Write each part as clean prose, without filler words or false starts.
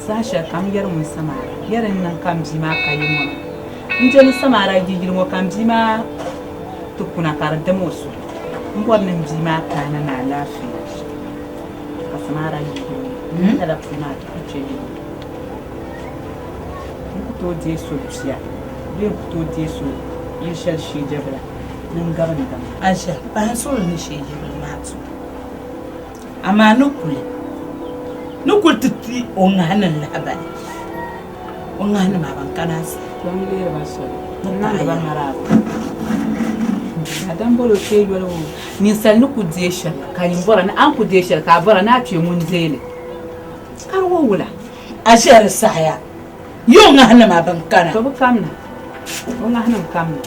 Sasha kam yar mun Samara yaran nan kam jima kayi mu injin Samara gigil mo kam jima tukuna karanta musu ngwarnin jima kana na lafiya ka Samara gigil da kuma ta ce ni to je so tsiya bin to je so yin shi jabra nan gaban da Asha ba so ne shi jabra ma to amma nukul titi on hanan labari on hanan ma ban kana sa don le ba so nan ba mara adam bolo ke yoro ni sal nuku desha ka yimbora na an ku desha ka bora na ce mun zele karwo wula ashar saya yo hanan ma ban kana to bu kamna on hanan kamna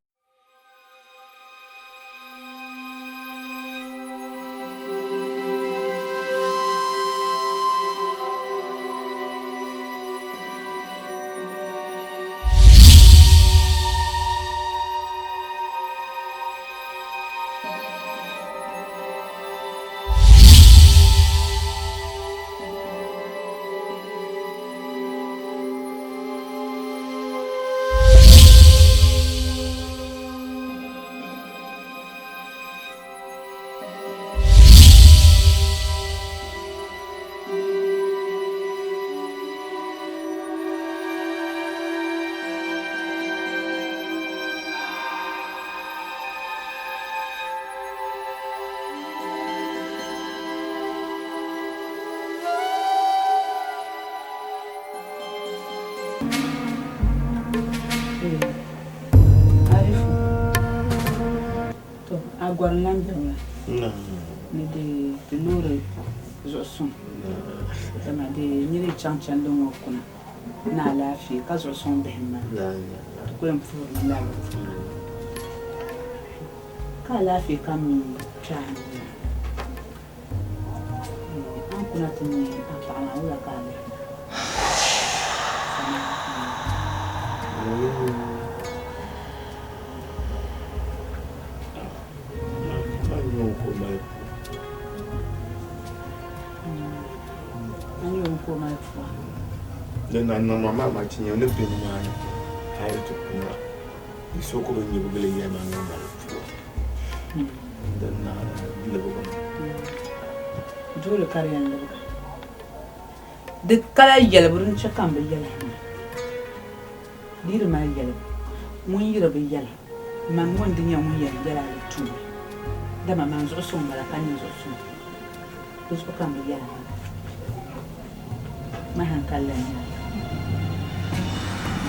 Agwarlan jawa ni de lore zosun dama de nyiri chanchan do ngokuna na lafi ka zosun behma ko em fur na ka lafi kam chan an kuna tini apana wala ka then I know my mamma in your living man. I had to know. You so could you believe him and then do the carrier. The color yellow wouldn't check on the yellow. Dear my yellow, 1 year of a yellow. Man, 1 thing young yellow too. The man's also Maracanians or so. This become the yellow. My hand calendar.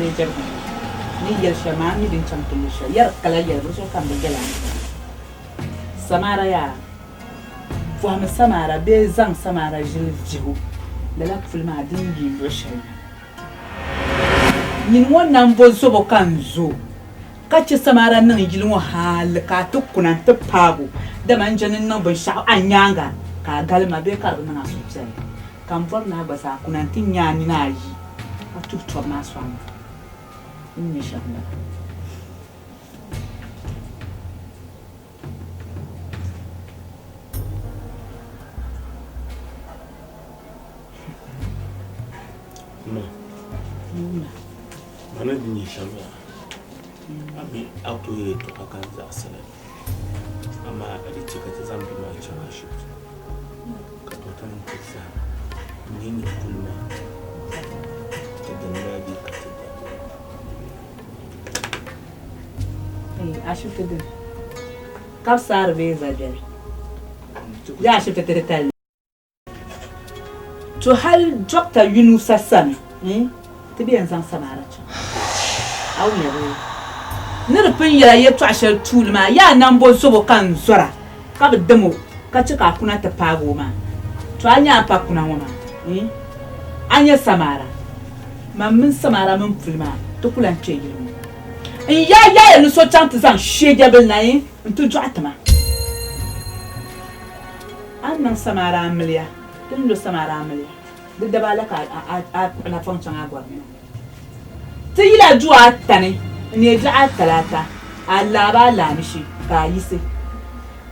Ni yel shama ni din champion sha yar kala yel so kan be gela Samara ya fo Samara be zan Samara jihu da la filma din gi rushe nin wannan bon so bo kan zo kace Samara nan gilin hal ka tukuna ta pago da manjanin nan ban sha anyanga ka galma be kar nan aso sai kan for na ba sa kunan tin nyani na yi a tukto ma so an إن شاء الله. أنا بني شامع. أمي أوتوي توكان زاسلة. أما أريد كتزام بما يشماشي. كتوتان كتزا. نيني كلنا. كدنيا دي كتزا. Acho que calçar veza dele. Já acho que ter tal. To hal Dr. Yunus Hassan, te bien san Samara. Au ya bo. Ne rupin ya ye to ashar tulma ya nan bo so kan zora. Ka bidamo ka cika kuna ta pago ma. To anya pa kuna wona. Anya Samara. Mammin Samara mun fulma to kulan ce yi. Ya no so chant zan shege na yin to jatma annan Samara amliya din lo Samara amliya duk da balaka a na function agwa ti ila juwa tane ne ja talata Allah ba la mishi ka yi sai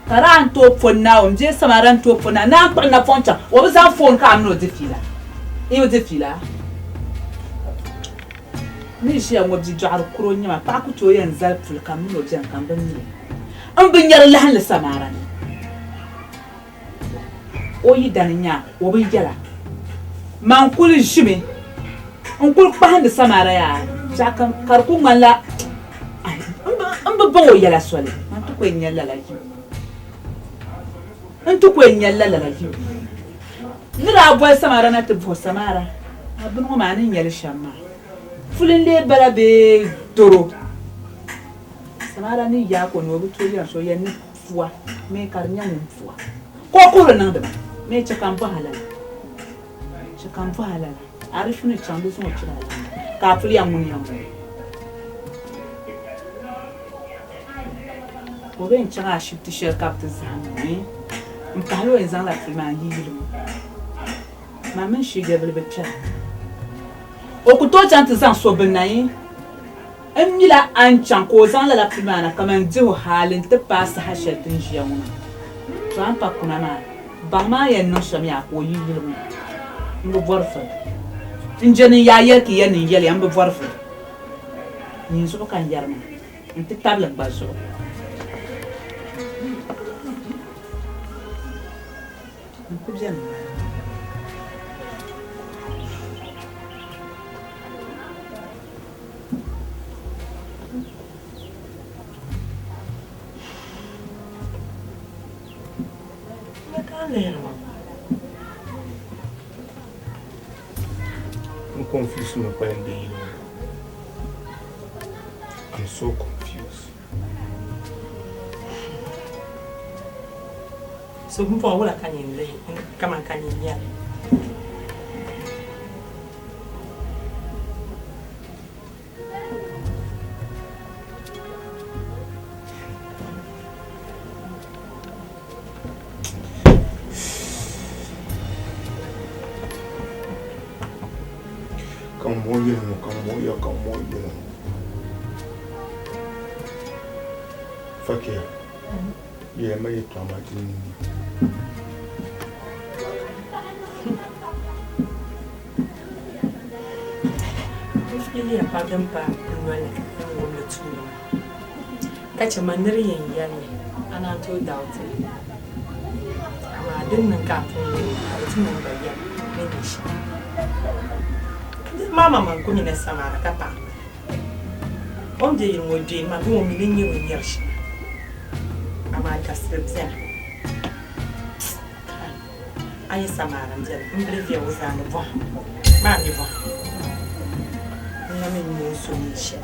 karan to fonna on je Samara to fonna na function wo bi san phone ka amno defila e wo defila ni shi an wabji jar kuro nyama pa ku to yan zal ful kam no jan kan ban ni an bin yar lahan la Samara o yi danya o bi jala man kul shime an kul pa da Samara ya jakan karku ngala an ba bawo yala sole man to ko nyalla la ki an to ko nyalla la ki ni ra boy Samara na to Samara abin ko ma ni nyal shamma fulinde bala be toro Samara ni ya ko no to ya so ya ni fuwa me karnya ni fuwa ko ko nan da me chakan fa halala arifu ni chambu so chira ka fuli ya mun ya ko ben changa shi t-shirt captain zan mpalo ezan la filma yilu maman shi gabel becha o ku to chante zan so benai emila an chan ko zan la filma na kaman ji halin ta pass hashatin jiyauna to an pa kuna ma ba ma yan no shami ko yilu mbo borfa injeni ya yaki yan yeli am bo borfa ni so kan yarma nti tabla baso ku bien I'm confused with my plan. I'm so confused. So mpo wala kanyin kama kanyin ya. Come on. Fakia. Yeah, my traumatic. Ili ya pardon pa nwale ngomle tsuno. Kacha manere yen yani ana to doubt. Ama din nan ka tun nan ba ya ne shi. Mama man ko mina Samara ka pa. On je yin wodi ma bi mo mi ni nyi shi. Ama ka srebza. Ai Samara nje mbrevia uzana vo. Ma ni vo. Na min mo so ni shi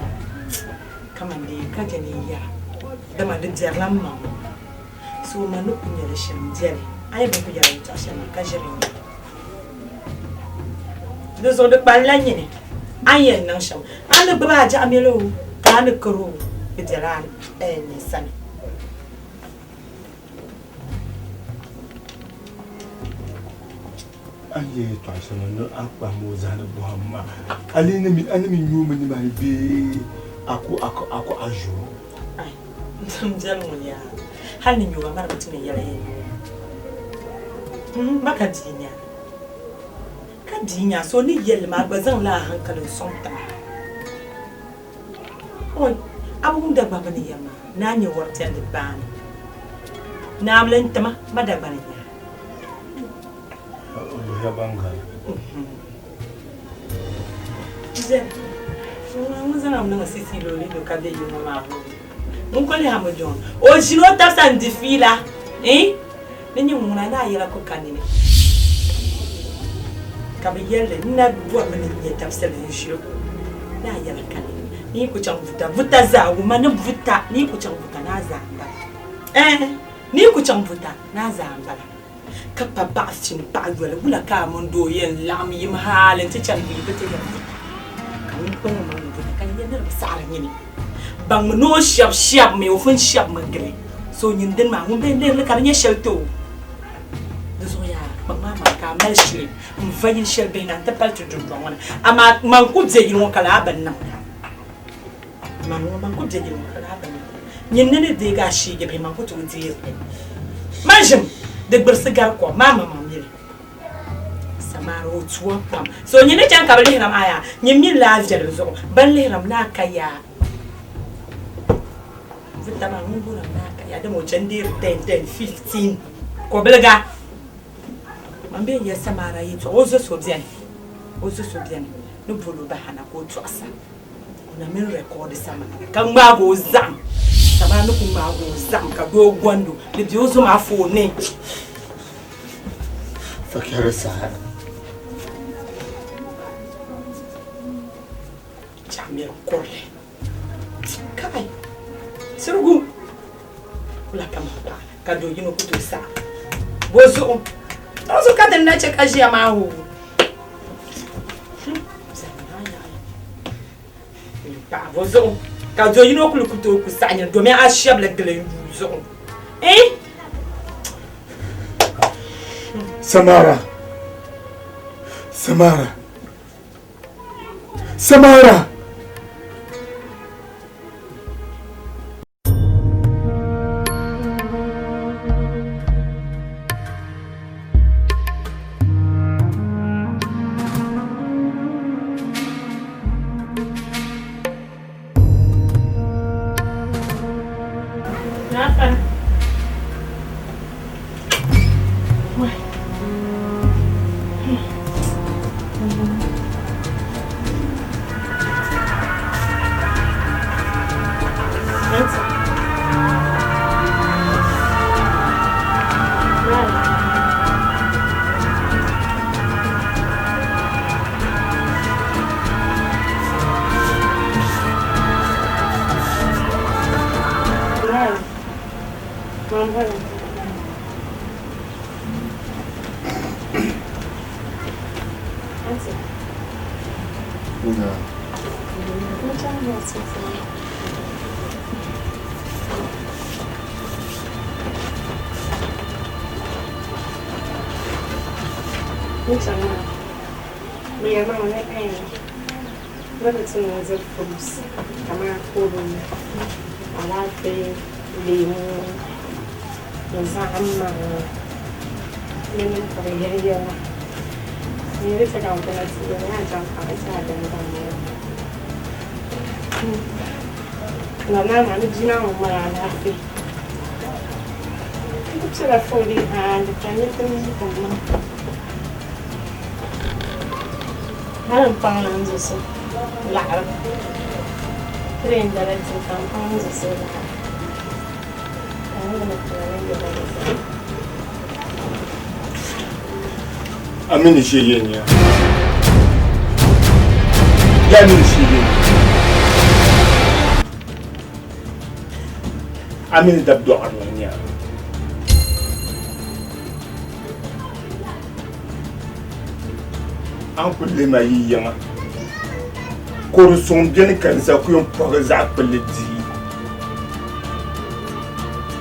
kama ndi kaje ni ya da ma da jarlam ma so ma no kunya da shin jere ai ba ku ya ta shin ka jere ni da zo da ballan ni ayen nan sham an ba ja amelo ka ni kro bi jaran ni san Aye, twice no akpa mo zana bohamma. Ali na mi anami nyuma ni mai be ako ajo. Ai, njalo ya. Hani nyuma mara mutune yale. Maka dinya. Ka dinya so ni yel ma bazan la hankalin sonta. Oi, abun da baba ni yamma. Na ni wartan da ban. Na amlan tama madabani. Banga. Jen. Muzana mna sisi loli do kade yuma ma. Munkole hamojon. O jino tapsa ndifila. Nenye muna na yela ko kanine. Kabe yele na bua mene nye tapsa le jiro. Na yela kanine. Ni ko chamvuta vuta za umane vuta ni ko chamvuta na zamba. Ni ko chamvuta na zamba. Kapa ba'sin ba'wala wala ka mon do yen lam yim halen ti chan bi bete ya kan ko mo do kan yen na sar ngini bang no shap me ofun shap magre so nyin den ma mun ben le kan nya shelto do so ya bang ma ka mal shi mun fayin shel be na tapal tu do wana ama man ku je yin kala ban na man ku je yin kala ban nyin ne de ga shi ge be man ku tu je majim de bersegar ko mama mamile Samara o tuwa pam. So nyine chan ka balihiram aya. Nyimi lazjal zo. Balihiram na kaya. Vita ma nguram na kaya da mo chandir 10 15. Ko belga. Mambe ya Samara yitu ozo sobian. Ozo sobian. No bolo bahana ko tuasa. Na men record Samara. Kan ma go zam. Samara no ku ma go zam ka do gwando. De bi ozo ma fo ne. Fakir sa. Jamir korle. Kai. Surugu. Ula kama pa. Ka do yino kuto sa. Bozo. Ozo ka den na check aji ama ho. Pa bozo. Ka do yino kuto ku sa nya do me a shable gele yuzo. Samara. Samara. Samara. Amin Shie nya. Ya Amin Shie. Amin dab do nya. An kulle ma yi yanga. Kor son bien kan sa ku yon pour za pele di.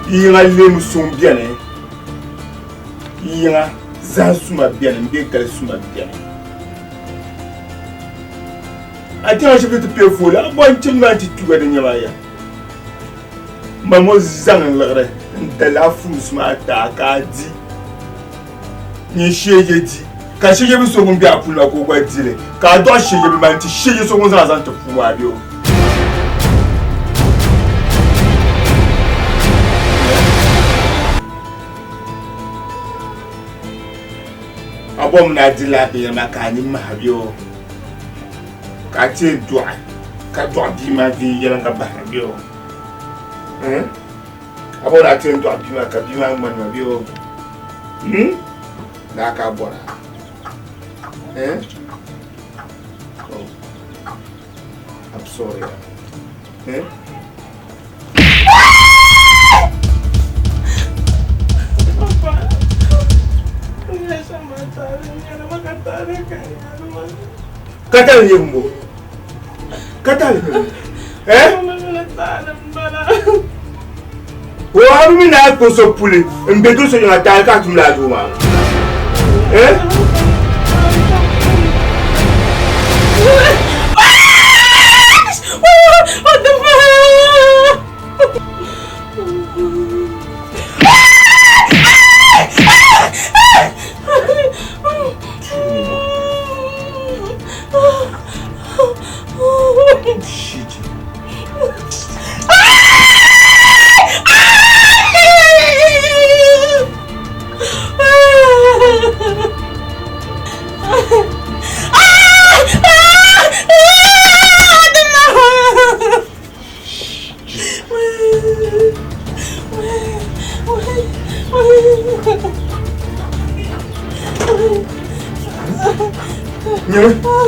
Yi nga lem son bien yi nga zan suma bien mbe kal suma bien. Ati an chebe te pe fola bon tinma ti tuga de nyama ya. Mamo zan lagre ndala fu suma ta ka di. Ni sheje di. Ka sheje bi so gun bi apula ko gwa dire. Ka do sheje bi man ti sheje so gun zan te fu wa bi o. Abom na dila be makani mahabio ka te doa ka doa bi ma vi yela ka bahabio abom na te doa bi ma ka bi ma man bio na ka bora oh I'm sorry Katal yembo. Katal. Wa mi na ko so puli. Mbedo so na ta ka tum la do ma. What the fuck? shit.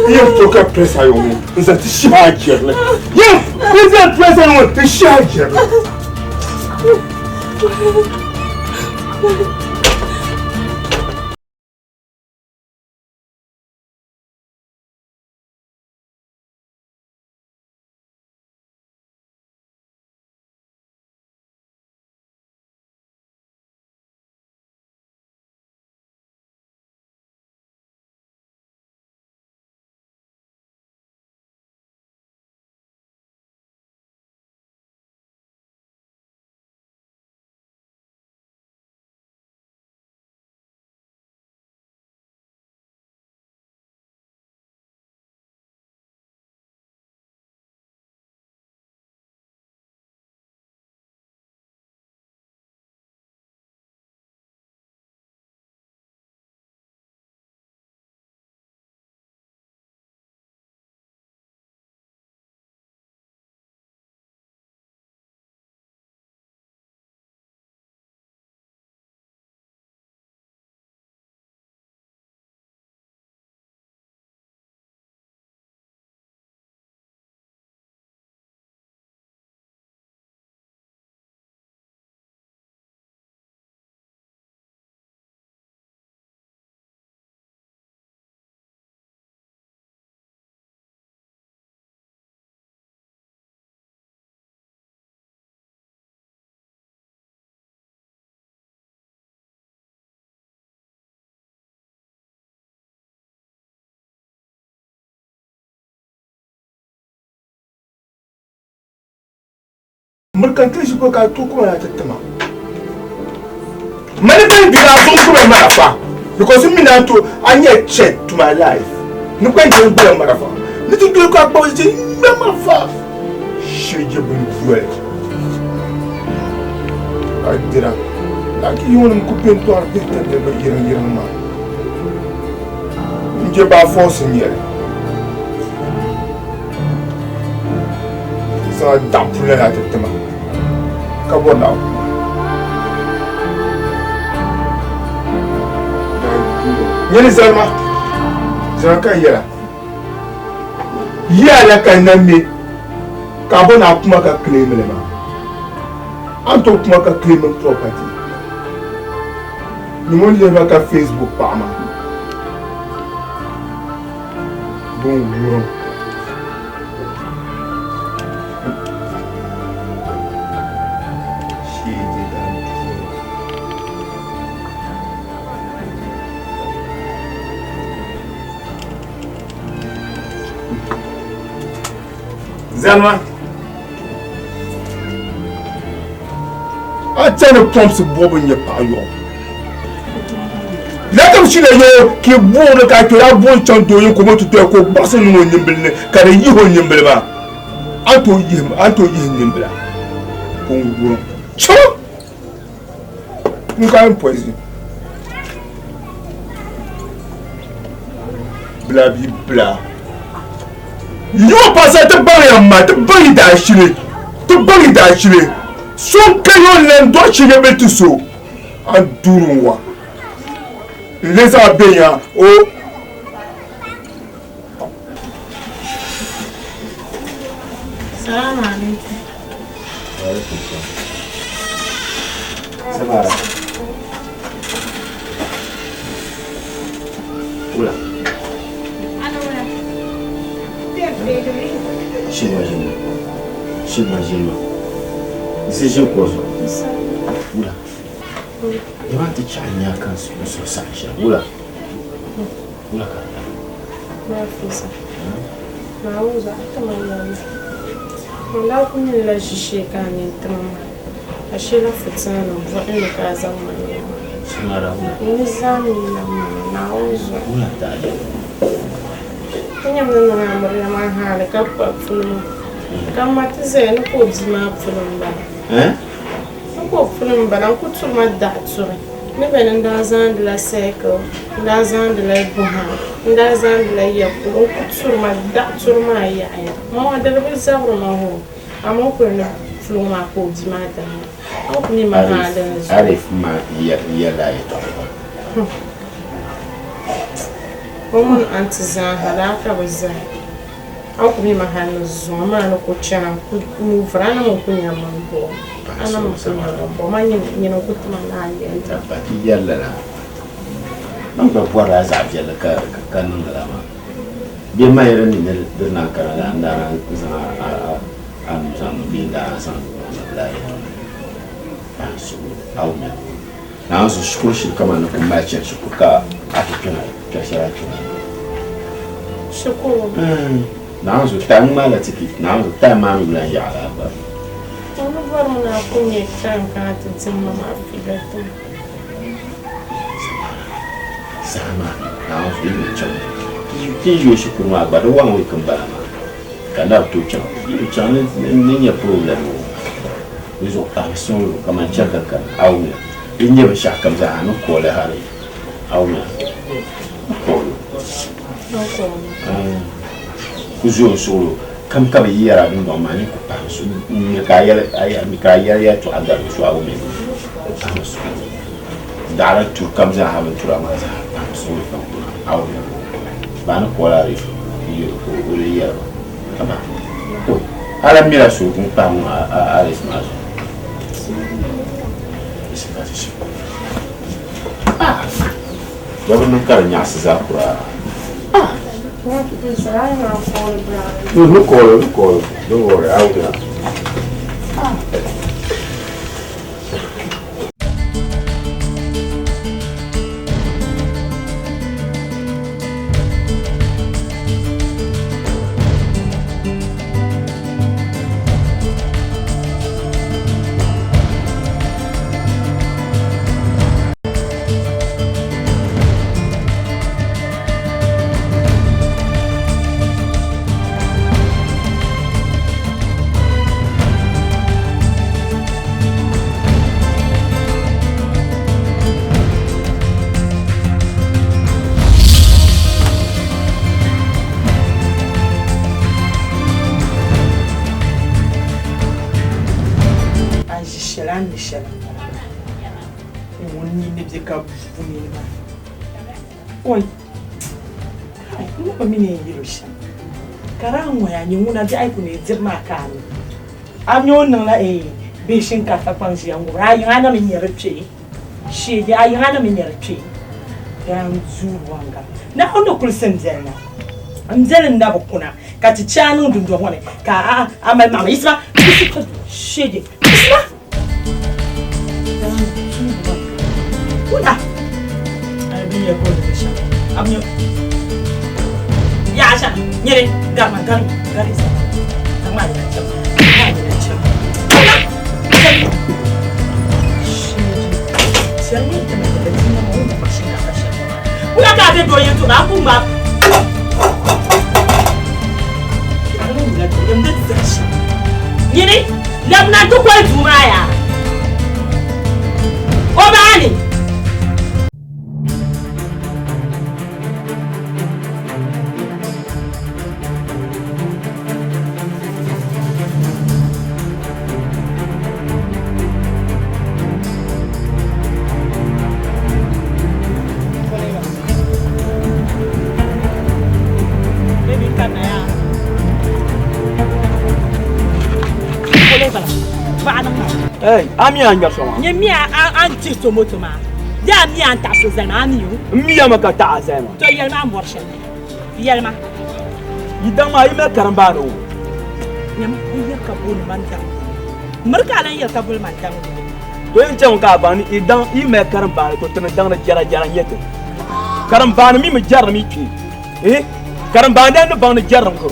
Yem toka presa yomu. Zati şahirle. Yem bize presa yomu. Şahirle. Mercantil je peux qu'à tout comme la tête ma. Manifeste de la zone comme marafa. Because me now to I need check to my life. No can do be marafa. Ne tu dois quoi poser marafa. Je je bon jouer. I dira. Là qui on me couper toi de tête de yira ma. Je pas force ni. Ça d'ampoule la tête ma. Kabona. Yeni Salma. Zaka yela. Yala kaname. Kabona kuma ka claim le ma. Anto kuma ka claim property. Ni mon leva ka Facebook pa ma. Bon. Zalma. I tell the pumps to bob in your power. Let them see the yo, keep board the guy to have one chunk to you come to a cook bossing on Nimble, carry you on Nimble. I told him, Nimble. Chop! You can't poison. Blah, blah. You pass at the barrier, man, to bury that chile. So can you learn what you able to so? And do what? Let's have been oh. Samara. Oula. J'imagine. C'est je quoi ça? Oula. Il va te chania quand sur ça. Oula. Oula. Ma fils. Ma ouza, tamam. Wala kunye la jishe kan entrama. Ashela futana vo ene kaza mwana. Samara. Nizami na ouza. Oula tade. Kanya mwana na mbere ma hale kappa fulu. Gamatize no ko dzima fulumba. No ko fulumba na ko tuma datsure. Ne ben ndazan de la seko, ndazan de la buha, ndazan de la yapu, ko tuma datsure ma ya. Mo da be zabro ma ho. Amo ko na fuluma ko dzima da. Au ni ma ha da. Arif ma ya la ito. Woman antizan halaka bazai. Au kumi mahalo zoma no kuchana kuvurana mukunya mambo. Ana mukunya mambo. Manye nyino kutuma na yenta. Pati yalla la. Mamba pora za yalla ka kanun la ma. Bi mai ran ni da na kara da andara za am sam bi da san la ya. Asu au me. Na so shukuru kama na kumacha shukuka atukana kashara tuna. Shukuru. Now so time mala tiki now so time mami bla ya la ba. Ono varmo na kunye time kana tsimma ma figato. Sama now so ni chon. Ki yo shukuru ma ba do wan we kan ba ma. Kana to chon. Ni chon ni ya problem. Ni so ta so kama chaka kan au ne. In ya ba shakam za no ko le hari. Au ne. Ko. Kuzo solo kam ka yera dun do mani ko pa so ni ka ya to aga so awu me so dara tu kam za ha tu ra ma za so ko awu ba na ko la ri yo ko le ya ba ko ala mira so ko pa mu a res ma so yo no ka nya sa kura no, look all. Don't worry, I'll do that. Michel. Et mon nid n'est pas capable. Oi. Ai, não é menino Hiroshi. Caramba, a nenhuma de ai com ele marcado. A minha não lá é bichinho café com giango. Ai, ana menina reche. Cheia, ai ana menina reche. Ganzuwanga. Na ono kulsenzela. Amzela ndabo kuna. Kati chanu ndundo hone. Ka ama mama isma. Cheia. Isma. Una. Ai biya ko da sha. Amyo. Ya sha. Nyere gama gari sa. Tama da cha. Tama da cha. Sai ni da mai da tsina mu ba shi da kashe. Una ka da doye to na kuma. Anu la to yanda tsashi. Nyere lamna to kwai zumaya. Obani. Hey, ami anya soma. Nye mi anti tomato ma. Ya mi anta so zema ani yo. Mi ya maka ta zema. To yelma morshe. Yelma. Idan ma yi me karambano. Nyam ya kabul manta. Marka lan ya kabul manta. To yin can ka bani idan yi me karambano to tana dan jara yete. Karambano mi me jarra mi ki. Karambano da ban jarra ko.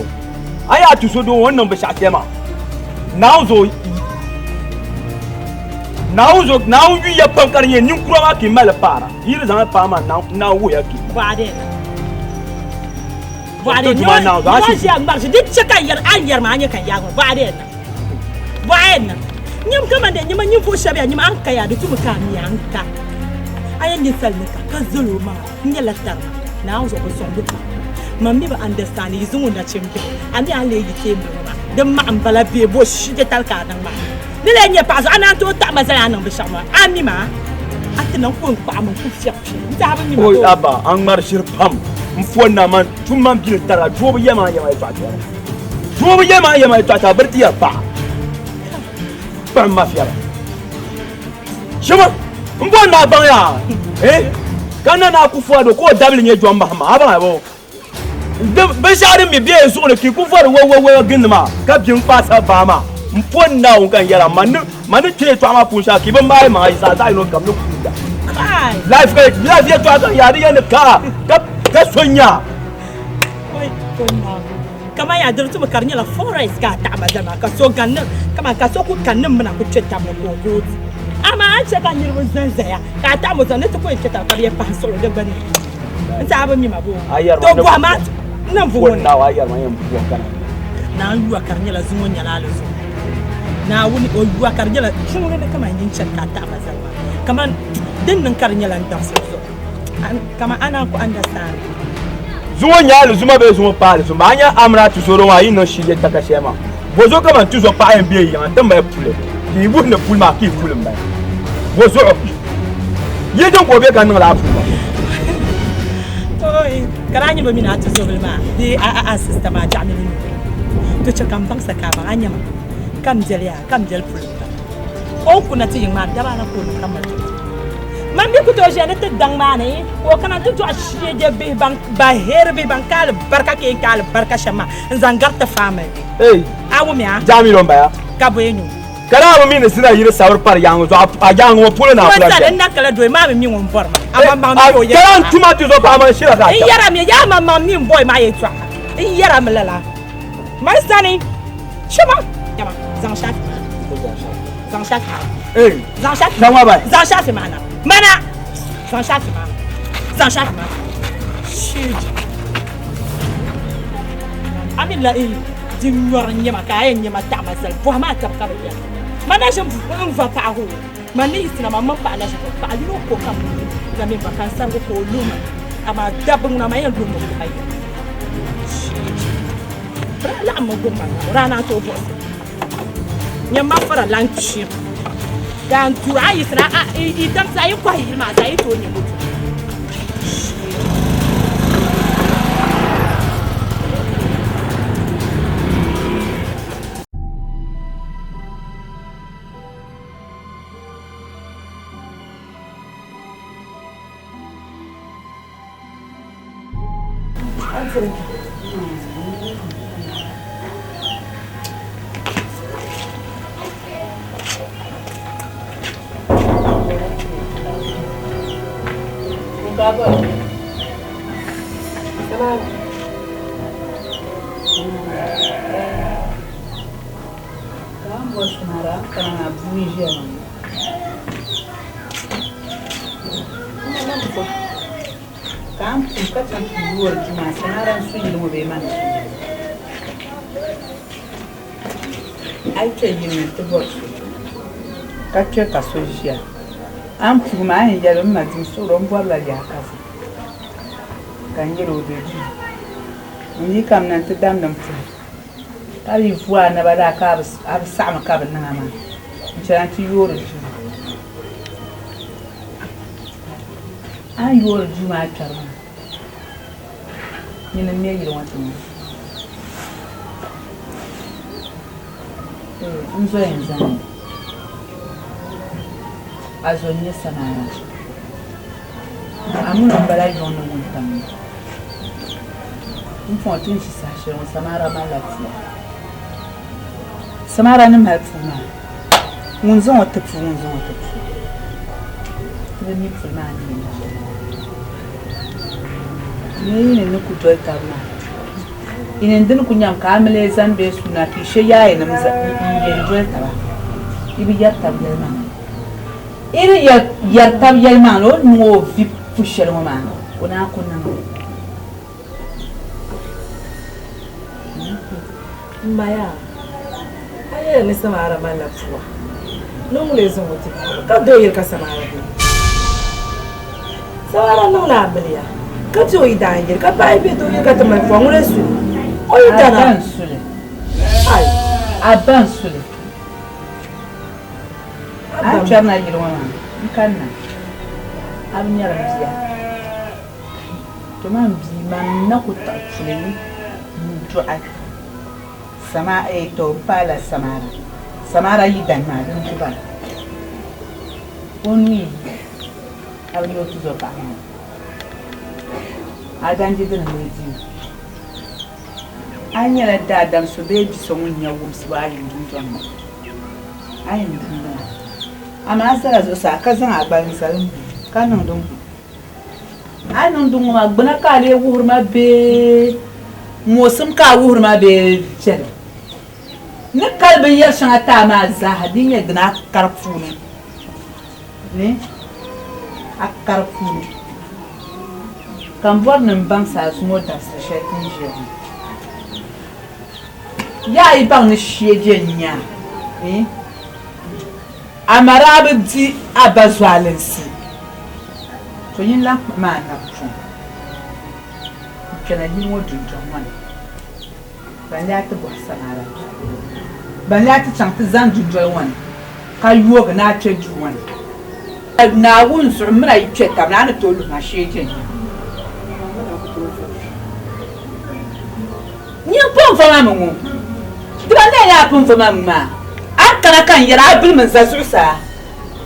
Aya tu so do wannan ba sha tema. Now you ya pankar ye nin kura ki mal para. Yiri zama pa ma now wo ya ki. Ba de. Boade no si ang marche dit chaka yar an yar ma anya kan yago boade na. Boade na. Nyam kama de nyama nyimfo shabe nyama an kaya de tumu kan yanka. Aya ni salnika ka zuluma nyala tar. Na uzo ko sondu. Mami ba understand izungu na chembe. Ani ale yi tembe ma. De ma ambala be bo shite talka nan ma. Ni le nya pa ana to ta mazala nan bishama. Ami ma. Atina ko pa mun ku fiap. Ta ba ni ma. Oi aba an marshir pam. Mfona man tumam bil tara jobu yema tata jobu yema tata bertiya pa mafia shema mbona banya kana na kufuado ko dabli nye jomba ma aba bo be shari mi biye so ne ki kufuado wo ginma ka bin pasa ba ma mfona on kan yara man tire to ama punsha ki ban bai ma isa ta ino kam no kuda life ya to aka yari yana ka Sonia. Oi, Sonia. Kama ya dulu tu makarnya la forest ka tak mazal maka so kan kama ka so ku kan mana ku ceta mo ko. Ama acha kan ni wazan zaya. Ka ta mo zan to ko ceta ka biya pa so de bani. Nta ba mi mabo. To gwa ma nan fu na wa ayar ma yan bu kan. Na yuwa karnya la zumo nyala lo so. Na wuni o yuwa karnya la chunu ne kama yin ceta ka ta mazal. Kama din nan karnya la ntam so. Kama ana ku understand zuwa nyalu zuma be zuma pale so banya amra tu soro wa ino shije takashema bozo kama tu so pa en biye yan tamba pule ki bu ne pule ma ki pule mba bozo ye don ko be kan la fu oi karanya ba mina tu so ma di a system a jami ni to chakam bang saka ba anya ma kam jel pule o kuna ti ma da ba na ko kam man bi ku to jene te dang mane o kana tu ashie de be bang ba her be bang kal barka ke kal barka shama zangarta fama awu mi a jami lomba ya kabo enyu kana mo mi ne sina yire sawr par yango so a jango pule na pula sa na kala do ma mi won borma ama ma mi o ya kan tuma tu so pa ma shira ka yara mi ya ma mi boy ma yetwa yara mi lala ma sani shama yama zangshat zangwa ba zangshat mana zangshat mana shit ami la di ngor nyama kay nyama ta masal bo ma ta ka ba mana jam va pa ho mani isina mama pa la jam pa lu ko kam na me bakan san ko luma ama dabung na mayan lumo ay pra la mo go ma rana to bo nyama fara lanchi dan tura isra idan sai ko hirma sai to ne mutu Samara, karena buija. Kamu suka luar cuma Samara suji mau bagaimana? Aja ini tu bos. Kakek kasusia. Ampu mai jalan mati suruh buat lagi akasi. Kanjero deji. Ini kam nanti dam tu. Tapi buat na bada kabus sama kabus nama. Jangan tidur. Ayo Jumat carma. Ni namanya yang macam ni. Unzo enzani. Azonya Samara. Amu nambara ijono muntami. Mfontin shisashe Samara malati. Samara nem helpfuna. Unzo otepfu. Ni fulani. Ni nukutoy kama. Inendin kunyam kamele zambe suna kishe yaye namza yenjwe taba. Ibi yatab yelma. Iri yatab yelma lo no vip pusher mama. Kuna. Maya. Aye ni Samara mala fwa. Non les ont été. Ka do yel ka Samara. Samara non la belia. Ka to yi danger ka bai be do yel ka ta mai fwa ngure su. O yi dana. Ai, aban sule. Ai charna yiro wana. Nkanna. Abnyara mzia. Tuma mbi man na ku ta sule ni. Mtu ai. Sama to pala Samara. Samara yi dan ma dun ku ba. Oni. Abni o tuzo ba. Adanji dun ne ji. Anyala dadam so baby so munya wumsi ba yin dun jonna. Ayin dun. Ama asara zo sa kazan agban sarin kanan dun. Anan dun ma gbana kale wuhurma be mosum ka wuhurma be jere. Ne kalbin yar shan ata ma zahadin ya gna karfuni. Ne? Akarfuni. Kan vornin ban sa su mota sa shetin jere. Ya yi ban ni sheje nya. Eh? Amara abdi abazwalensi. To yin la ma na fu. Kana yi mo dunjon wan. Ban ya ta bo Samara. Ban ya ta chanta zan dunjon wan. Ka yuo ga na che juwan. Na wun su mra yi cheta na na tolu na sheje nya. Ni pon fa ma mu. Dibanda ya pun fa ma. Akana kan yara abil min zasusa.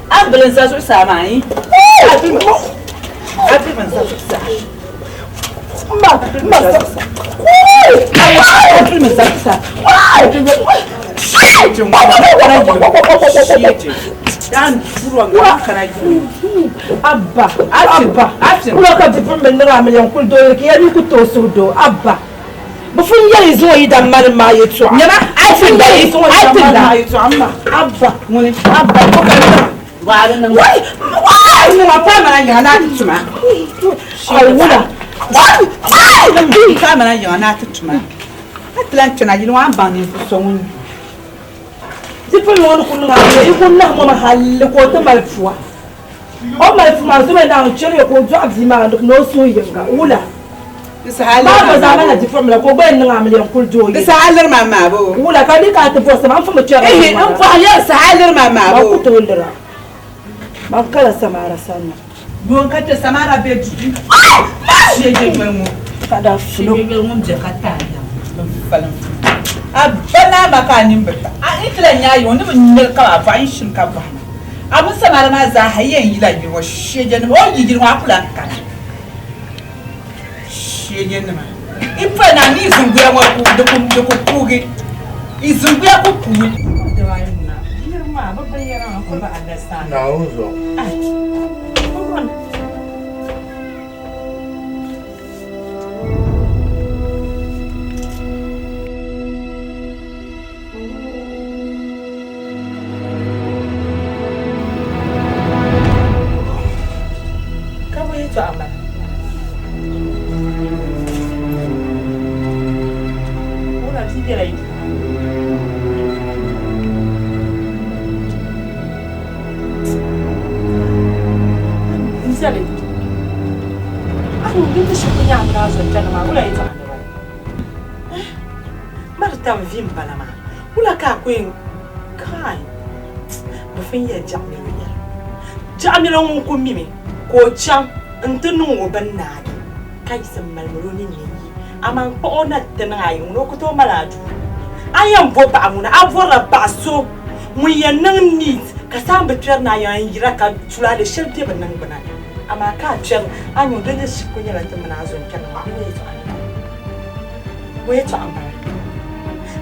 Abil zasusa mai. Abil min zasusa. Ma zasusa. Abil min zasusa. Dan furuwa ga kana ji. Abba, ati. Kula ka ti fun ben na million kul do yake yari ku to su do abba. Bufun yari zo yi dan mar ma yato. Nyama atin da yi so atin da yato amma abba muni abba ko ka wa nan wai mu ma fa mana yana tuma ai wula wai nan bi ka mana yana tuma atlan tuna yin wa ban ni so mun dipul won kun na yi kun na ma hal ko ta malfuwa o malfuwa zo na chere ko jo abzima no so yinga wula ma zamana di formula ko bayan nan amiliyan kurjo yi sahalar mama bo wula ka dika ta bosa man fa mu cewa an fa ya sahalar mama bo ku to wundura ban kala Samara sanna don ka ta Samara be ji shege mu kada fulo shege mun je ka ta ya don falan abana makanin bata a iklan yayi wani mun ne ka ba yin shin ka ba abun Samara ma za hayyan yi la yi wa shege ne o yi girma kula kan shege ne ma ifa na ni zunguya wa ku da ku kuge izunguya ku kuge da wayin na girma babban yaran ko ba understand na uzo Marta vim balama ula ka kuin kai bufin ya jamila mun ko mimi ko chan ntunu wo banna kai san malmuroni ne aman ko ona tanayi no ko to maladu ayam bo ba amuna avora baso mun yanan nit ka san betwer na yan yira ka tulale sherte banan bana ama ka twer anyo de shi ko nyala tamana azon kana ma we to amba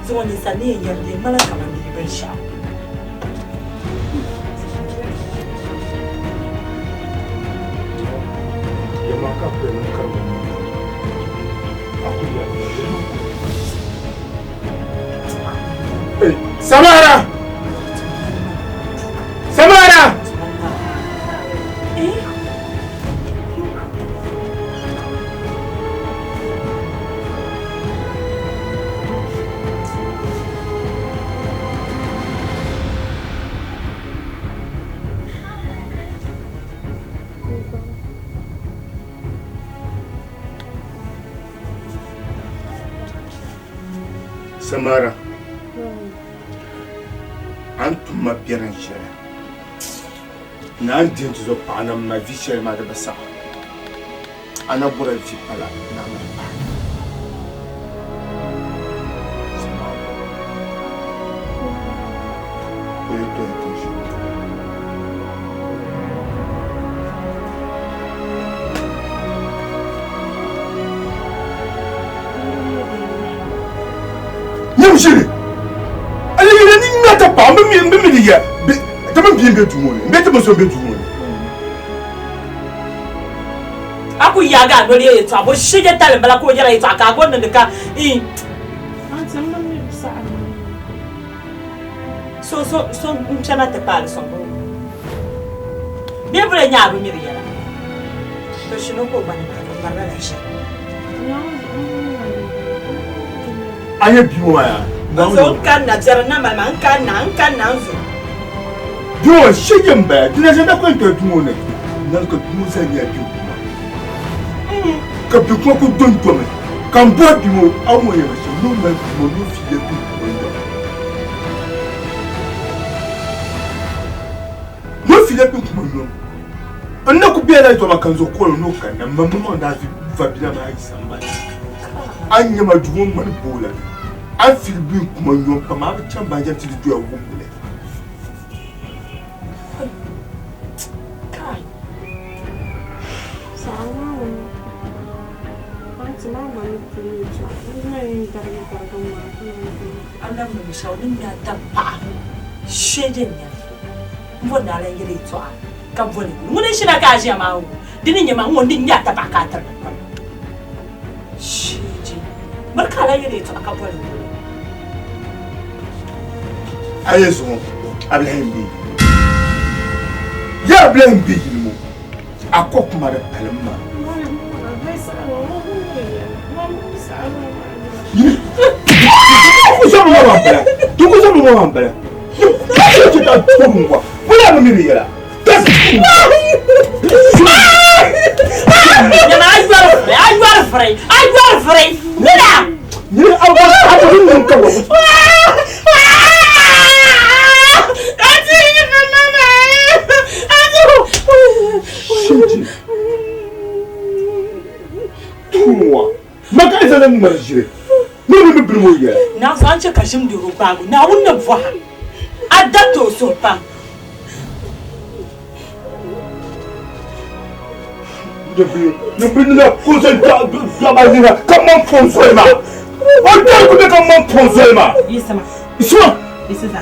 zo ni sani yande mala kama ni ben sha ya maka pe kama akuya Samara! Samara! Samara. Antum ma biɛri n-ʒɛya. Naan diin ti zo paɣa na ma vi shɛli maa di bi saɣa. Ana bɔra vi pala na ma paɣa. Shiri aligina ni ngata pa mbi ya tama biembe tumone mbete mo be tumone aku yaga no le to abo shige tale bala ko yara ito aka go ndika so mchana te pale so bien vle nyaru mi yara to shino ko bani ba la shi aye biwa ya so kan na jara na mama kan na zo biwa shige mba dinajenda ko to tumone nan ko tumusa nya biwa ka bi ko don to me kan bo bi mo awo ye ba no ma mo no fi le bi ko ndo no fi le bi ko ndo anna ku bi ala to ma kan zo ko no kan na mamma da fi fa bi na ma ai samba anya ma duwo man bola an fi bi ko ndo pa ma ba chan ba ja ti do awu le Allah mu shawin da dabba shedin ya mun da ran yire to ka bone mun shi na ka ji ma dinin ya ma mun din ya ta baka tar shedin barka la yire to ka bone ayeso ablahim bi ya ablahim bi mu akokuma da palma Tuko sabu mwa mbele. Tuko sabu mwa. Wala mimi yala. Yana ayuar frei. Nila. Ni abu ni mkawa. Shiji. Tuwa. Makaisa na mmarjire. Nini bibiru ya? Na zanche kashim di rubagu. Na unna bwa. Adato so pa. Bibiru na concentra bazina. Comment penser ma? On t'a écouté comment penser ma? Yisama. Isma. Isma.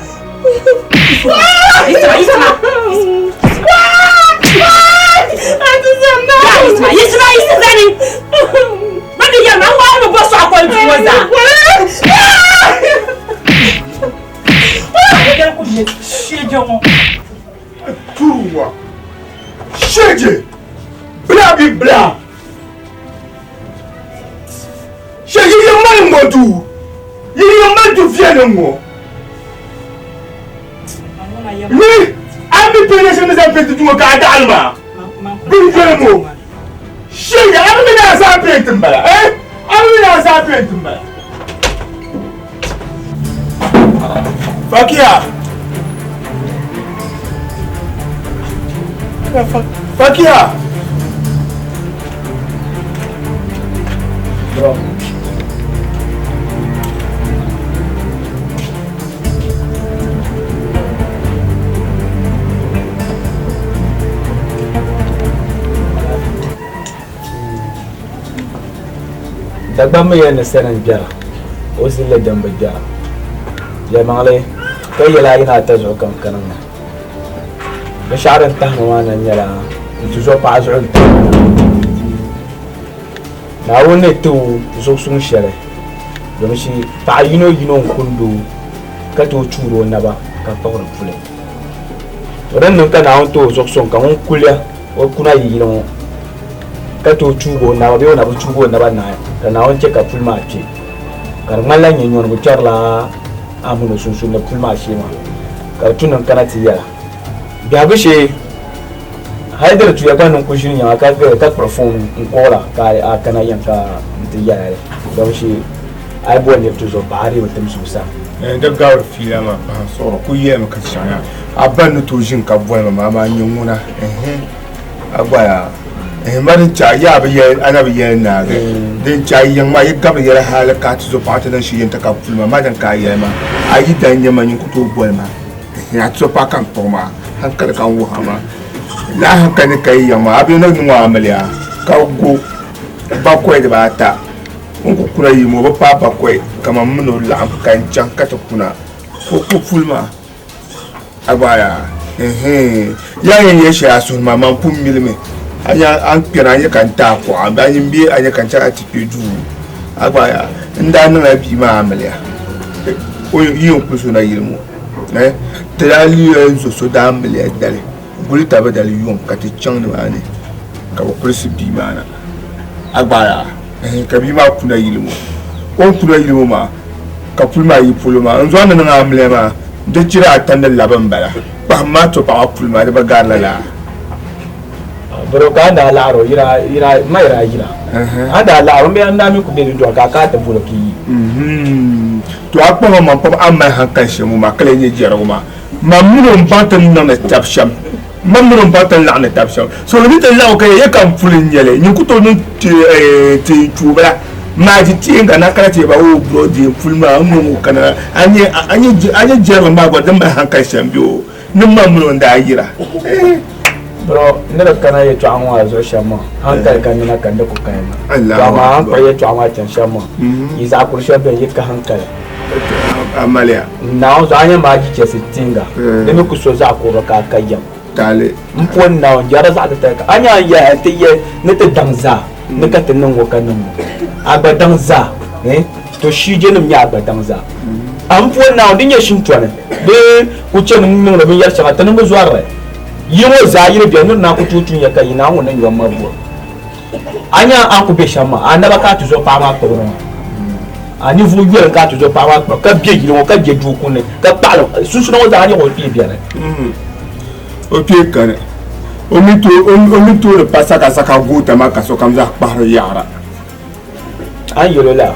Pour Cheje bla bi bla Cheje ye mal modu ye mal du vienne mo ni ami pene se me zapete tu ka dalma bi vienne mo Cheje ami na sa pente mbala ami na sa pente mbala Fakia Fakia Bro Dagba me yana sanan jara o sile damba jara ya mangle kai yala ina ta zo kan kanan da sharan ta hawana yala tu zo pa zo na woni to zo sun shere don shi ta yino kundu ka to churo na ba ka tawar fule to ran nan kana on to zo son kan kulya o kuna yino ka to chugo na ba be na bu chugo na ba na na on che ka fulma che kar mala nyon bu charla amuno sunsun na fulma che ma kar tunan kana tiya ga bishe haidar tu ya kwanin kushin ya ka perform in ora ka kana yanka tiya don shi ai bo ne to zo bari mutum susa da gawar fiya ma ba so ku yi maka shaya aban to jin ka boy ma nyin wuna agwaya marin cha ya ba ya ana ba ya na ga din cha yan ma ya gaba ya halaka to zo pata dan shi yin ta ka fulma ma dan ka ya ma ayi dan ya man ku to boy ma ya to pa kan to ma hankal kan wo ma la hankali kai ya ma abin nan wa amaliya ka go ba ko da ba ta unku kuna yi mo ba papa kwai kama mno la kan chan kata kuna ko fulma abaya ya yin ya sha sun mama pum milme anya an kira ya kan ta ko an ba yin bi anya kan ta atipe du abaya nda na bi ma amaliya o yi ku so na yirmo tali so so da amaliya dale guri ta ba dale yun kati chan ne ma ne ka ko kursi bi mana abaya kabima kuna yilimo on kuna yilimo ma ka pulma yi pulma nzo na na amle ma de jira tanda laban bala ba ma to pa pulma de ba garla la bro ka da laro ira mai ra ira ada laro me anda mi ku be do ka ta buro ki to akpo ma pam amma hankan shemu ma kale ne jira ma mamnun batan na tabsham mamnun batan la na tabsham so ni ta lawo kai ya kan fulin yele ni ku to ni te chuba ma ji tinga na kala te ba o bro di fulma mu kana anye jira ma ba dan ba hankan shambio ni mamnun da yira bro ne da kana ya tsawa zo shama hankal kan na kan da ku kai ma ma an ko ya tsawa can shama isa kurshe be yika hankal amalia now zanya ma ji ce sittinga da me ku so za ko ka kayyam tale mpon now jara za ta ka anya ya ta ye ne ta dangza ne ka tunan wo kanan aba dangza to shi je nim ya aba dangza an pon now din ya shin tuane be ku ce mun min rabin yar shaka tanin bu zuwa rai yimo za yire be nun na ku tutun ya kai na wannan yawan mabuwa anya an ku be shama anaba ka tuzo pa ma ko ani fu yel ka tuzo pa ma ko ka biye yiro ka je du ku ne ka palo susu no za ni ko biye biye ne o pied kane o mito le passa ka saka gota ma ka so kamza par yara an yelo la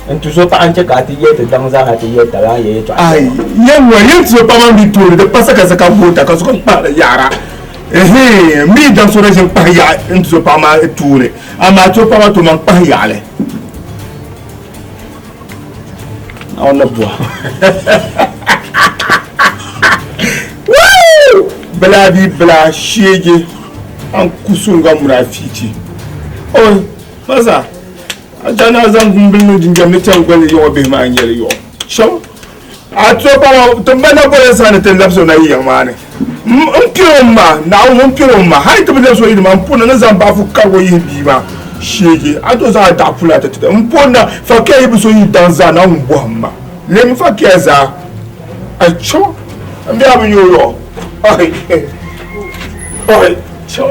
en tuzo pa anche ka ti yete dangza ha ti yete la ye to ai yewa yeto pa ma mito le passa ka saka gota ka so par yara mi dan so rejen par ya en tuzo pa ma touré ama to pa ma to man par yale on la bois bala bi bala shege an kusunga murafiti oh masa ajana zan gumbin no jinjam ne tan gwale yo be ma anyele yo sho a to pa to bana ko sa ne tan lapso na yi ma ne mpiro ma na o mpiro ma hay to be so yi ma mpona na zan ba fu karwo yi bi ma shege a to za da pula ta ta mpona fa ke yi so yi danza na mbo ma le mi fa ke za a cho ambi abu yo oi oi cho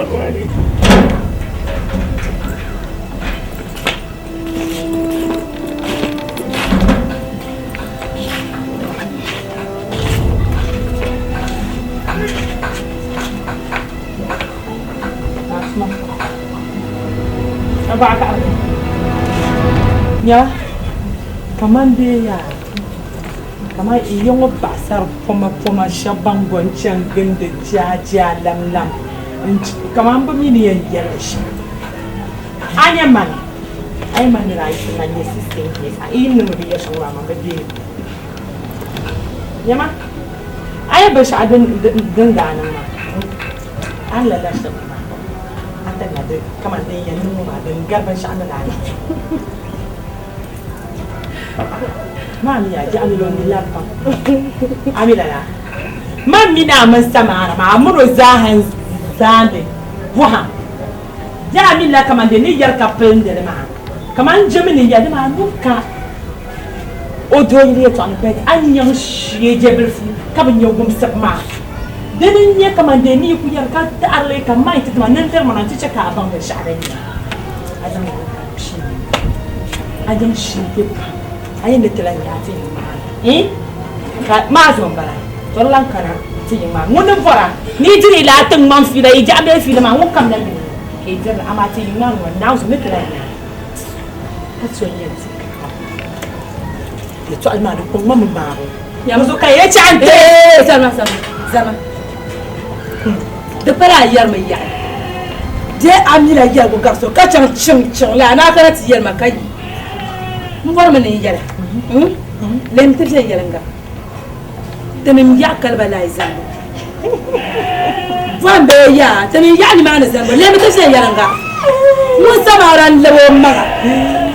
ya kaman de ya kama iyongo basar poma shaban gwancen ginde jaja lamlam kama ba mini yan yarashi anya man ai man rai na ne system ke sa in no bi ya shawara ma ba de yama ai ba sha dan ganan ma Allah la shi ma anta na de kama de yan no ma dan garban sha Allah la Mami ya ji alilon ni lafa. Amila la. Mami na man Samara ma amuro zahan zande. Buha. Ya amila kama de ni yar kapende ma. Kama njemi ya de ma nuka. Odo ile to an bed anyan shie jebelfu kama nyogum sapma. De ni kama de ni ku yar ka ta arle ka mai ta ma nan ter ma nan ci ka ban da share ni. Azan ko shi. Ajin shi ke ayin da tilan ya ce ka ma zo bara tollan kana ce ma mun fara ni jiri la tan man fi da ija be fi ma mun kam da ni ke jira ama ce yin nan wannan su ne tilan ya ka so yin ya to alma da kuma mun baro ya muzo kai ya ci an te sama da fara yar mai ya je amina yar go garso ka cin la na kana ti yar makai mun bar mun yar lem ti je yar nga da min ya kalba la izan wan be ya da min ya ni ma na zan lem ti je yar nga mun samaran lawo maga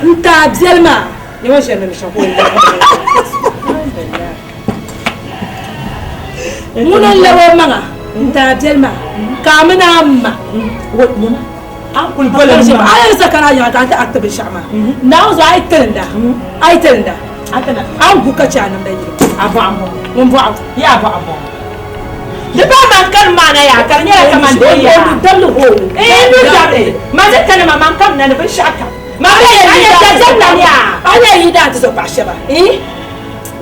nta bjelma ni mo shene ni shako munan lawo maga nta bjelma kamina amma wat nyama an kul bola ma ayar sakana ya ta akta bi shama na zo ai tenda atana an ku kacha nan da yi abu amu mun ba ya abu amu da ba man kan mana ya kan ya kaman da ya dallu ho du jabe ma da kana ma man kan na bin shaka ma ba ya ta janna ya aya yi da ta so ba shaba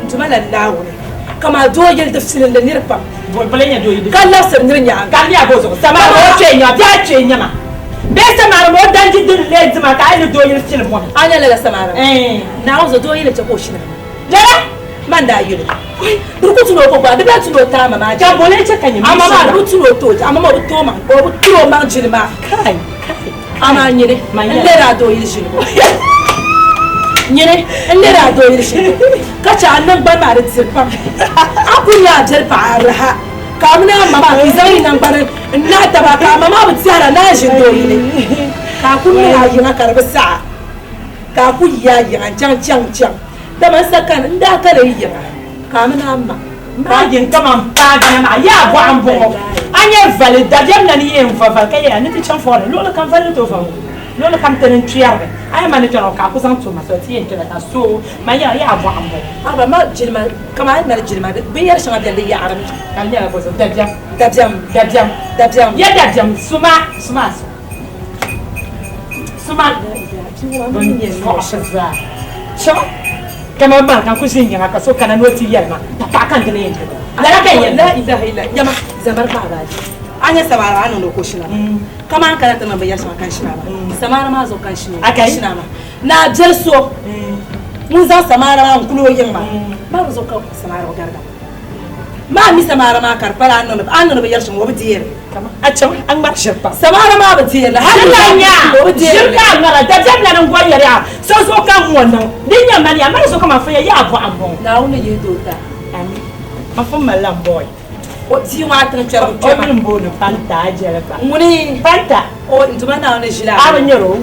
jumala lawo kama doyel tafsirin da nirpa bolbalen ya doyi kala sirrin ya kan ya bozo sama ro chenya ta chenya ma be samara mo danji din le zima ka ai doyi silm mo anya la samara na ozo doyel ta ko shi la man da yi ruku tuno ko ba da ba tuno ta mama ja bole ce kan yi amma ma ruku tuno to amma ma to ma ko tuno ma jilma kai ama nyire le ra doyel shi ko nyine le ra doyel shi kacha annan ba ma da tsirfam akunya jalfa arha kamuna mama izari nan bare na taba ka mama bu tsara na shi doyel ka kun ya yi na karbi sa ka ku ya yi an can da man sakan inda ka da yi kamuna amma ba yin kaman ba ga ma ya bu an bo anya valid da jam nan yin fa kai ya ni ti chan fora lo kan valid to fa lo kan tanin tuyar ai man ta ka ku san to ma so ti yin ta so ma ya bu an bo aba ma jilma kama na jilma bi yar shanga da ya arabi kan ya bo so da jam ya da jam suma bon ko shaza cho kama ba kan ku sin yana ka so kana noti yalma ta kan dine yin la kan yin la ilaha illa yama zamar ba ba anya samara an no ko shina kama an karanta nan bayyana kan shina ba samara ma zo kan shina akai shina ma na jelso mun za samara ma kulo yin ma ba zo kan samara garga ma mi samara ma karfara an no bayyana shi wo bidiyar kama a can an mar shirfa samara ma bidiyar la har shirka ngara da jabla nan goyar ya so kan wannan din ya mali amma so kama fa ya abu ambon na wani yi dota ami ma fa mallam boy o ti wa tan charo o min bo no panta ajere pa muni panta o ntuma na wani shila nyero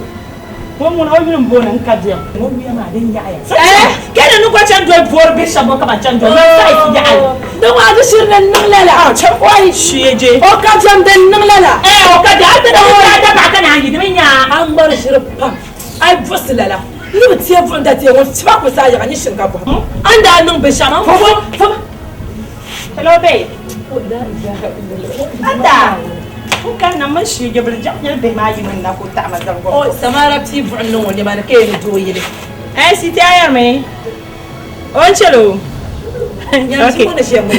mo mun o min bo nan kadem mo biya ma din ya aya kene nu ko chan do bor be shabo ka ba chan do sai ki ya ai do wa ga shirnan nan lala a chan oi shiyeje o ka jam dan nan lala o ka da da ba kana yi din ya an bar shirpa ai bus lala ni ba tiye fun da tiye won ti ba ko sa ya ni shin ka bo an da nan be shama fo hello babe anda kan na man shi gibir janyar bai ma yi min na ko ta mazan go o samara ti bu nan woni ba da kai ni do yi si ta yar me on chelo ya ci ko da shi mu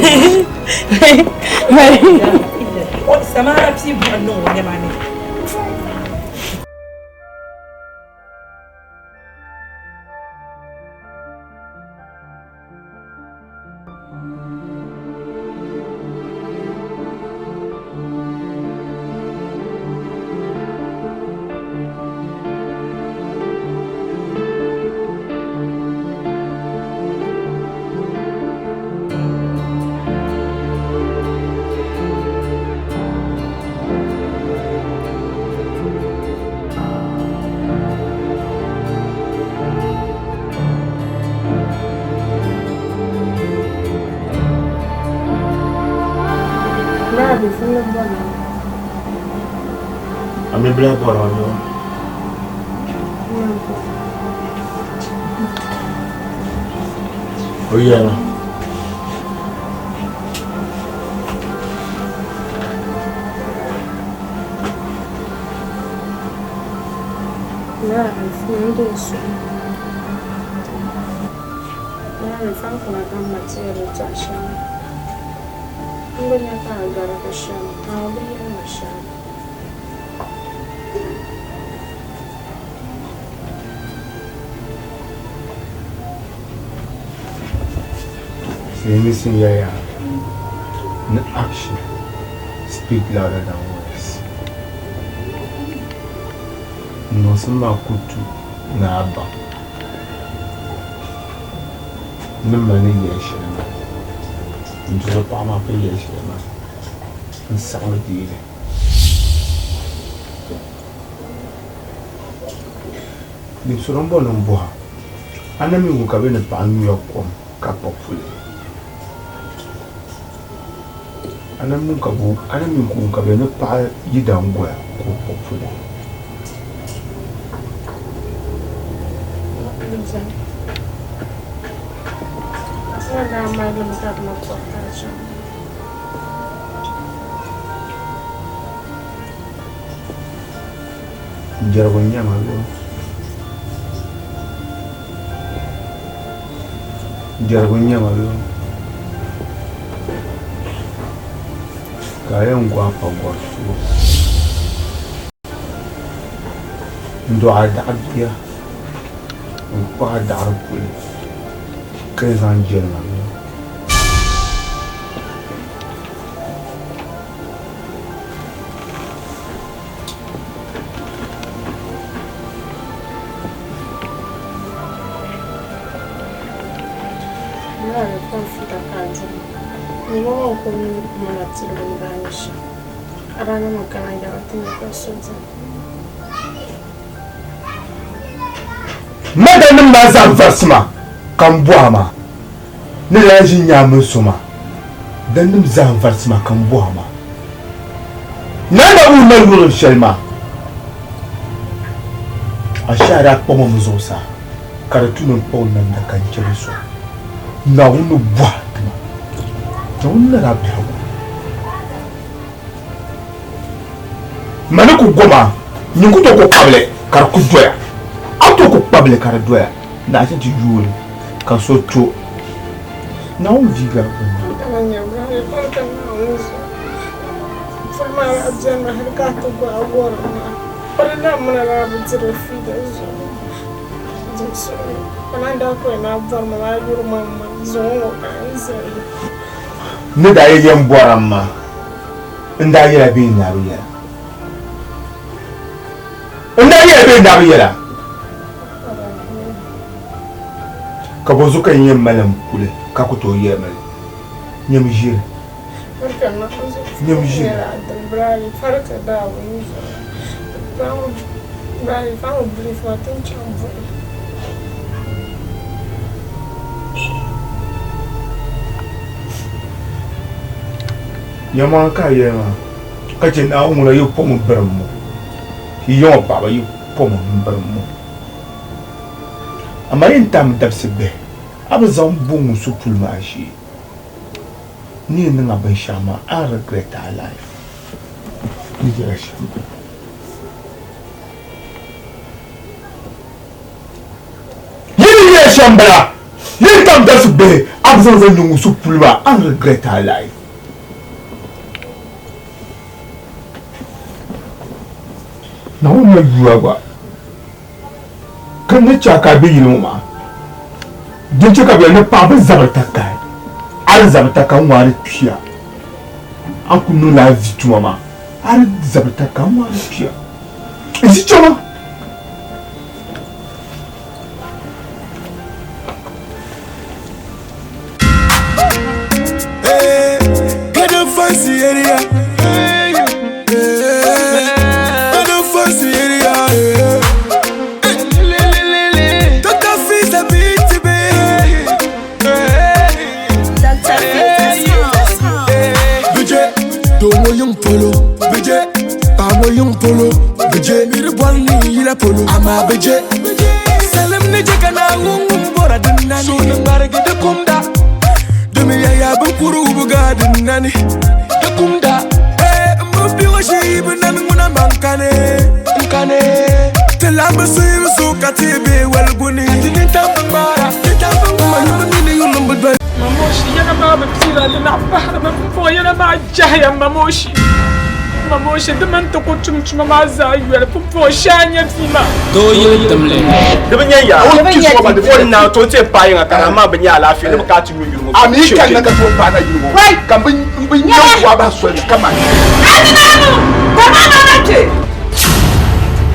o samara ti bu nan woni ba ne Ami bela bora yo. Oh iya lah. Nah, não deixo. Nah, fala com a cama de taxa. Não vou nem falar agora que chama. Não, bem não chama. missing yeah. No action speak louder than words. No sama kutu na aba. No money yeshema. Njo pa ma pe yeshema. Nsama dire. Ni sorombo no mboha. Ana mi ngo kabe ne pa nyu yakom ka popule. Ana mi ngo kabe ne pa yidangwa ko popule. Sana madam karena confrontation. Jargonya malo. Jargonya malo. Kaya ngwa pa ngwa su. Ndo ada abia. Ngwa ada arpuli. Kaya jena. Madame Mazam Versma, Kambuama, Nelajinya Musuma, Denim Zam Versma Kambuama. Nana will Shelma. A shara Pomo Muzosa, Karatun Pon and the Kancheriso. Now no what? Don't let up your Manuku Goma, Nukuto Pable, Karakudware. Autoko Pable Karadware. Nothing to you can so true. Now, Viga. Samara Jana had got to go a war. But I'm not allowed to the feeders. And I don't know for my room, so I say. Nidayam Borama. And I have been Navia. And I have been Navia. Kabozuka yem malam pule, Kakuto yemel. Nyamjir. Nyamjir. Brali, Farka Dow, Brali, found brief, I think I'm Yamanka yema. Kachen aumula you pomo bermo. Yon papa you pomo bermo. Amayin tam dabsebe. Abazam boom supulmashi. Ni nga benshama. I regret our life. Yini shambala. Yin tam dabsebe. Abazam supulma. I regret our life. Na wona yuwa kan ne chaka be yinoma de chaka be ne pa be zabata kai ar zabata kan wari pia an kunu la vitu mama ar zabata kan wari pia isi choma get a fancy area. Polo, budget, Pamoyum Polo, budget, Mirabani, Polo, Ama budget. Salam Nijana, Bora than Nani, so the Marga de Kunda. Dumia Bukuru Bugad Nani, the Kunda. Eh, Mubi was even Namuna Mankane, Kane. The Lambasir so Katibe, well, Guni, didn't tell Mara, the Tampa, number by Mamoshi, Yanama, Pila, the Napa, for Yanama, Jaya Mamoshi. Mamo she de man to ko chum ma za yuel po shanya fima. Do you tamle. De banya ya o ti so ba de fo na to te pa yin aka ma banya ala fi de ka tu yu yu. Ami kan na ka to pa na yu. Kan bin yu wa ba so kama.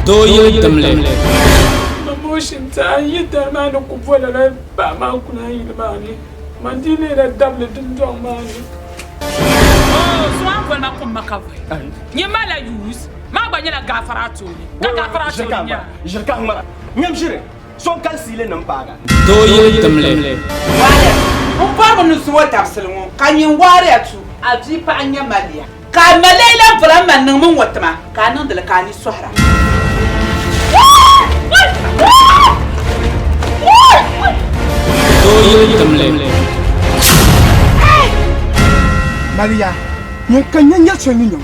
Do you tamle. Mamo she ta yita ma no ko vola la ba ma ku na yi ma ni. Mandile la double dun dong ma ni. Oh, so I'm going to come back. You mala use. Ma ba nyela gafara to ni. Ka gafara to ni. Je kan mara. Nyam jire. Son kan sile nan paga. Do you tamle. Wale. On parle nous so absolument. Kan yin ware atu. Aji pa anya malia. Ka malela vraiment nan mun watama. Ka nan da ka ni sohra. Do you tamle. Maria, you can get your name.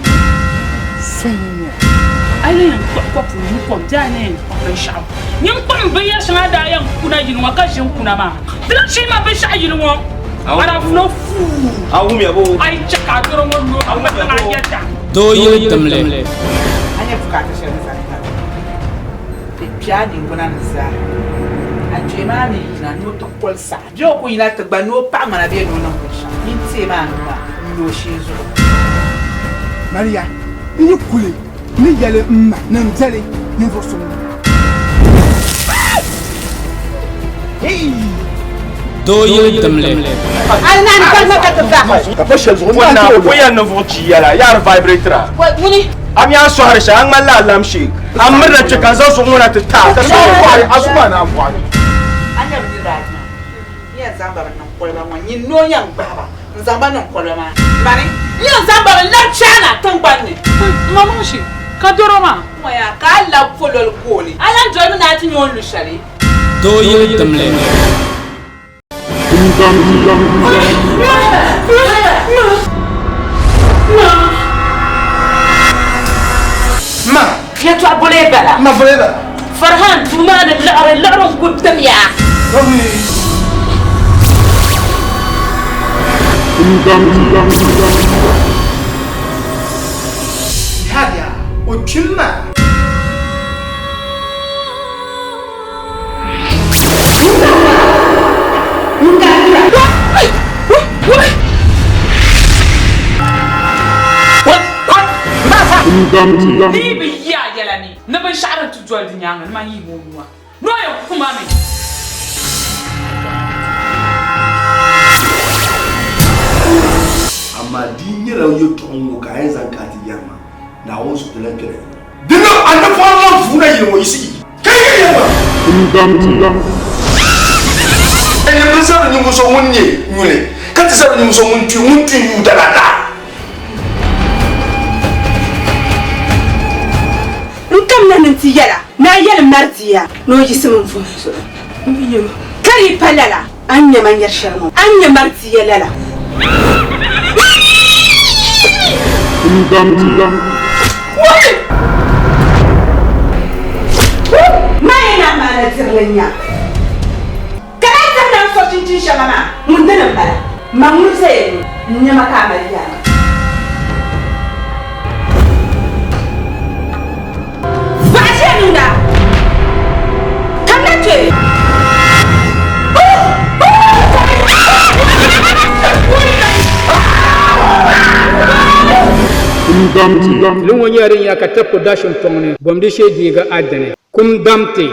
I am what you come down on shop. You come be a shada young kuna you know occasion kuna ma. Don't she ma be shy you know. I have no food. I check out your one no. I want to get that. Do you tamle. I have got to share this. The piano bonanza. And Jemani na no to polsa. Joko ina to ba no pa mana be no no. Inti ma no shizo. Maria, you kule, ni yale mma na mzale ni voso. Hey! Do you tamle. Ana ni kalma ka ta. Ka fa shezo na ko ya na voci yala ya vibrator. Wani Amia so harsha an malla lamshi. Amma da ce kan zo su muna ta ta so asuma na amfani. anya bi da na. Ya zamba na kwalba ma yin no yan baba. Zamba na kwalba. Mari, yin zamba na chana tangbanne. Mamo shi. Ka doro ma. Moya ka la folol koni. Ala jomi na ti nyon lushari. Do you tamle. Ma, Ya tu abole bala. ma voleda. Farhan tu ma da la'ar gubtam ya. Hadia, o chilma. Ni bi ya yala ni. Na ban sha'ara tu jwal din yanga ma yi mo nuwa. No ya kuma me. Amma din yara yo tongo ka yin zakati yamma na wasu tulakere dinno anda fara funa yin mo isi kai yamma ai ne musa ni muso munye nyule kan ta sa ni muso muntu yu dalada nkam na nanti yala na yala martiya no jisimin fu kari palala anya man yar sharmo anya martiya lala Maina mana tirlenya. Kana tan so cincin shamama mun dana bala. Mamun sai ne maka mariya. Ba shi nuna. Kana ce. Lungo nyarin ya ka tapko dashin fongni bomdi she diga adane kum damte